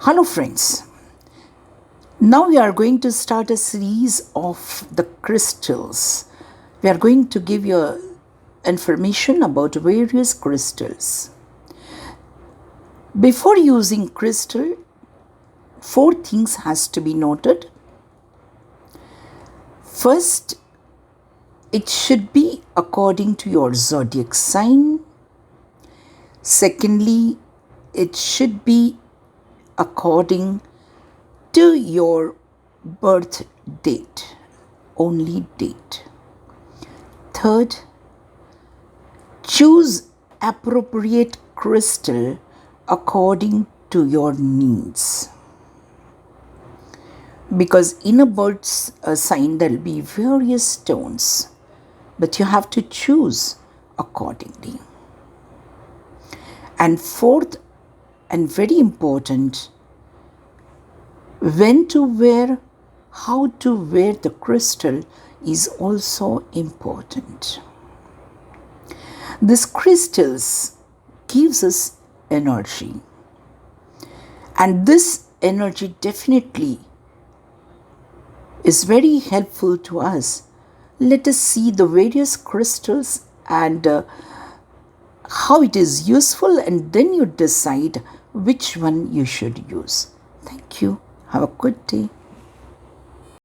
Hello friends, now we are going to start a series of the crystals. We are going to give you information about various crystals. Before using crystal, 4 things has to be noted. First, it should be according to your zodiac sign. Secondly, it should be according to your birth date, only date. Third, choose appropriate crystal according to your needs. Because in a bird's sign there will be various stones, but you have to choose accordingly. And fourth, and very important, when to wear, how to wear the crystal is also important. These crystals gives us energy, and this energy definitely is very helpful to us. Let us see the various crystals and how it is useful, and then you decide which one you should use. Thank you. Have a good day.